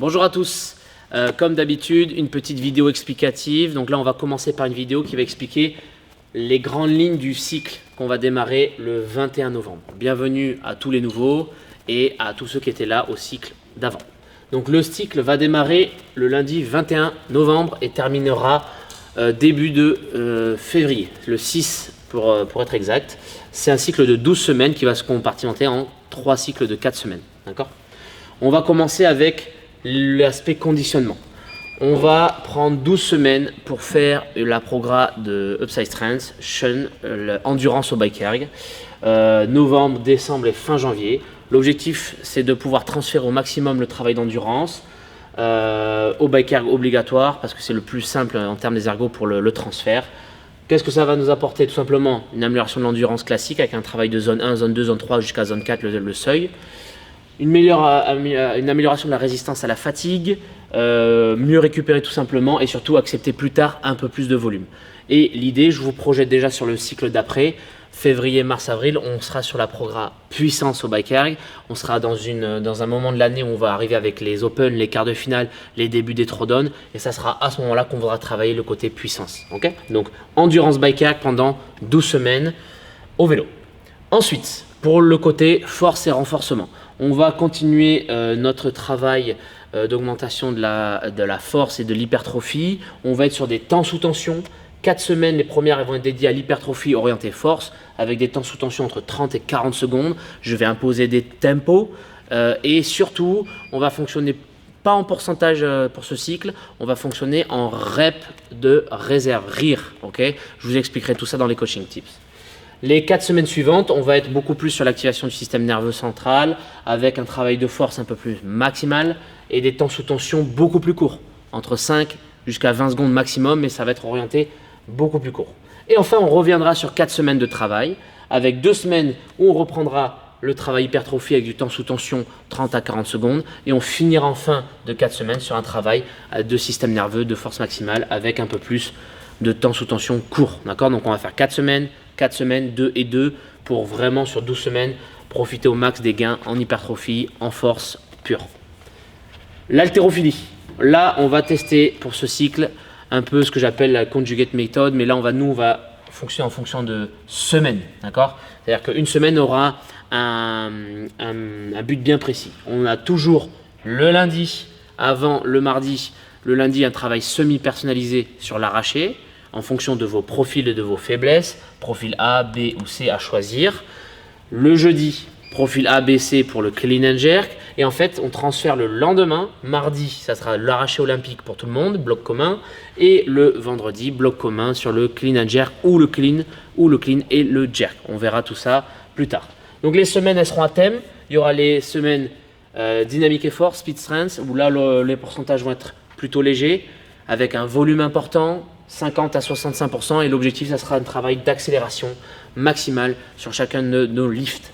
Bonjour à tous, comme d'habitude une petite vidéo explicative. Donc là on va commencer par une vidéo qui va expliquer les grandes lignes du cycle qu'on va démarrer le 21 novembre. Bienvenue à tous les nouveaux et à tous ceux qui étaient là au cycle d'avant. Donc le cycle va démarrer le lundi 21 novembre et terminera début de février, le 6 pour être exact. C'est un cycle de 12 semaines qui va se compartimenter en 3 cycles de 4 semaines. D'accord ? On va commencer avec l'aspect conditionnement. On va prendre 12 semaines pour faire la progrès de Upside Strength, Sean, l'endurance au bike erg, novembre, décembre et fin janvier. L'objectif, c'est de pouvoir transférer au maximum le travail d'endurance au bike erg obligatoire parce que c'est le plus simple en termes des ergos pour le transfert. Qu'est-ce que ça va nous apporter? Tout simplement une amélioration de l'endurance classique avec un travail de zone 1, zone 2, zone 3 jusqu'à zone 4, le seuil. Une amélioration de la résistance à la fatigue, mieux récupérer tout simplement et surtout accepter plus tard un peu plus de volume. Et l'idée, je vous projette déjà sur le cycle d'après, février, mars, avril, on sera sur la progrès puissance au bike erg. On sera dans un moment de l'année où on va arriver avec les Open, les quarts de finale, les débuts des Throwdown et ça sera à ce moment-là qu'on voudra travailler le côté puissance. Okay, donc endurance bike erg pendant 12 semaines au vélo. Ensuite, pour le côté force et renforcement, on va continuer notre travail d'augmentation de la force et de l'hypertrophie. On va être sur des temps sous tension. 4 semaines, les premières elles vont être dédiées à l'hypertrophie orientée force avec des temps sous tension entre 30 et 40 secondes. Je vais imposer des tempos et surtout, on va fonctionner pas en pourcentage pour ce cycle, on va fonctionner en rep de réserve, RIR. Okay, je vous expliquerai tout ça dans les coaching tips. Les 4 semaines suivantes, on va être beaucoup plus sur l'activation du système nerveux central avec un travail de force un peu plus maximal et des temps sous tension beaucoup plus courts, entre 5 jusqu'à 20 secondes maximum, mais ça va être orienté beaucoup plus court. Et enfin, on reviendra sur 4 semaines de travail avec 2 semaines où on reprendra le travail hypertrophie avec du temps sous tension 30 à 40 secondes et on finira en fin de 4 semaines sur un travail de système nerveux de force maximale avec un peu plus de temps sous tension court. D'accord ? Donc on va faire 4 semaines, 2 et 2 pour vraiment sur 12 semaines profiter au max des gains en hypertrophie, en force pure. L'haltérophilie. Là, on va tester pour ce cycle un peu ce que j'appelle la conjugate method, mais là, on va fonctionner en fonction de semaines. D'accord ? C'est-à-dire qu'une semaine aura un but bien précis. On a toujours le lundi avant le mardi. Le lundi, un travail semi-personnalisé sur l'arraché en fonction de vos profils et de vos faiblesses, profil A, B ou C à choisir. Le jeudi, profil A, B, C pour le clean and jerk. Et en fait, on transfère le lendemain. Mardi, ça sera l'arraché olympique pour tout le monde, bloc commun. Et le vendredi, bloc commun sur le clean and jerk ou le clean et le jerk. On verra tout ça plus tard. Donc les semaines, elles seront à thème. Il y aura les semaines dynamique effort, speed strength, où là, les pourcentages vont être plutôt légers, avec un volume important, 50 à 65%, et l'objectif, ça sera un travail d'accélération maximale sur chacun de nos lifts.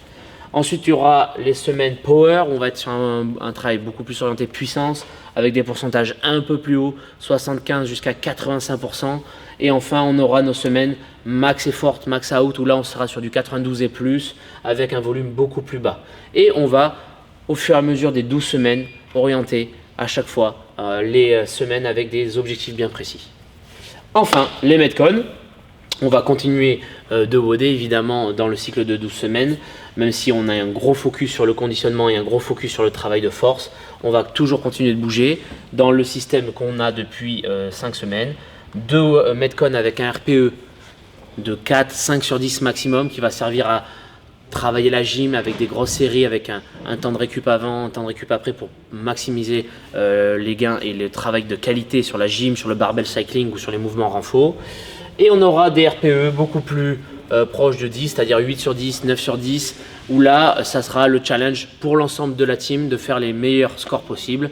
Ensuite, il y aura les semaines power, où on va être sur un travail beaucoup plus orienté puissance, avec des pourcentages un peu plus hauts, 75 jusqu'à 85%. Et enfin, on aura nos semaines max effort, max out, où là, on sera sur du 92 et plus, avec un volume beaucoup plus bas. Et on va, au fur et à mesure des 12 semaines, orienter à chaque fois les semaines avec des objectifs bien précis. Enfin, les Metcon, on va continuer de WOD évidemment dans le cycle de 12 semaines, même si on a un gros focus sur le conditionnement et un gros focus sur le travail de force, on va toujours continuer de bouger dans le système qu'on a depuis 5 semaines. 2 Metcon avec un RPE de 4, 5 sur 10 maximum qui va servir à travailler la gym avec des grosses séries, avec un temps de récup avant, un temps de récup après pour maximiser les gains et le travail de qualité sur la gym, sur le barbell cycling ou sur les mouvements renfo. Et on aura des RPE beaucoup plus proches de 10, c'est-à-dire 8 sur 10, 9 sur 10, où là, ça sera le challenge pour l'ensemble de la team de faire les meilleurs scores possibles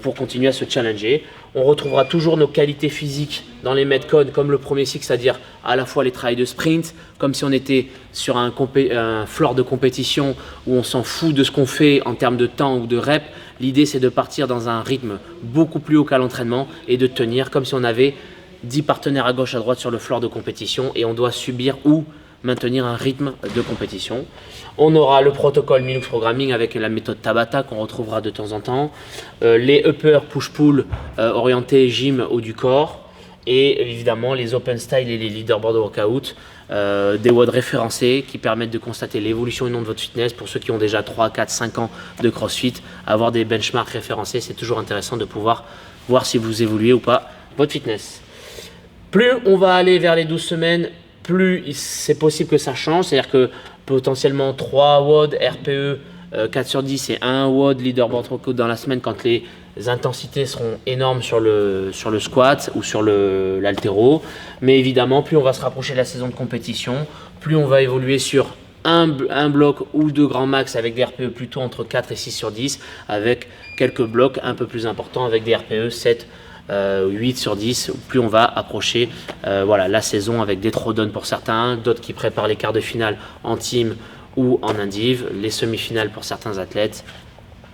pour continuer à se challenger. On retrouvera toujours nos qualités physiques dans les Metcon comme le premier cycle, c'est-à-dire à la fois les travails de sprint, comme si on était sur un floor de compétition où on s'en fout de ce qu'on fait en termes de temps ou de reps. L'idée, c'est de partir dans un rythme beaucoup plus haut qu'à l'entraînement et de tenir comme si on avait 10 partenaires à gauche, à droite sur le floor de compétition et on doit subir ou maintenir un rythme de compétition. On aura le protocole Milux Programming avec la méthode Tabata qu'on retrouvera de temps en temps, les uppers push-pull orientés gym haut du corps, et évidemment les open style et les leaderboard workout, des WOD référencés qui permettent de constater l'évolution ou non de votre fitness. Pour ceux qui ont déjà 3, 4, 5 ans de CrossFit, avoir des benchmarks référencés, c'est toujours intéressant de pouvoir voir si vous évoluez ou pas votre fitness. Plus on va aller vers les 12 semaines, plus c'est possible que ça change, c'est-à-dire que potentiellement 3 WOD RPE 4 sur 10 et 1 WOD leaderboard workout dans la semaine quand les intensités seront énormes sur le squat ou sur l'haltéro. Mais évidemment, plus on va se rapprocher de la saison de compétition, plus on va évoluer sur un bloc ou 2 grands max avec des RPE plutôt entre 4 et 6 sur 10, avec quelques blocs un peu plus importants avec des RPE 7, 8 sur 10. Plus on va approcher la saison avec des throwdowns pour certains, d'autres qui préparent les quarts de finale en team ou en indiv, les semi-finales pour certains athlètes,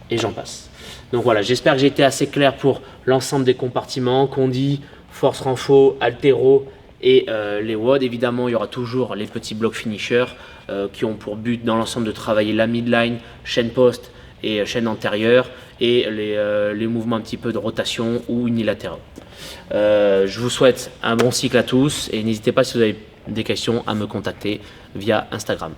et j'en passe. Donc voilà, j'espère que j'ai été assez clair pour l'ensemble des compartiments, condi, force renfo, haltéro et les WOD. Évidemment, il y aura toujours les petits blocs finishers qui ont pour but dans l'ensemble de travailler la midline, chaîne post et chaîne antérieure, et les mouvements un petit peu de rotation ou unilatéraux. Je vous souhaite un bon cycle à tous et n'hésitez pas si vous avez des questions à me contacter via Instagram.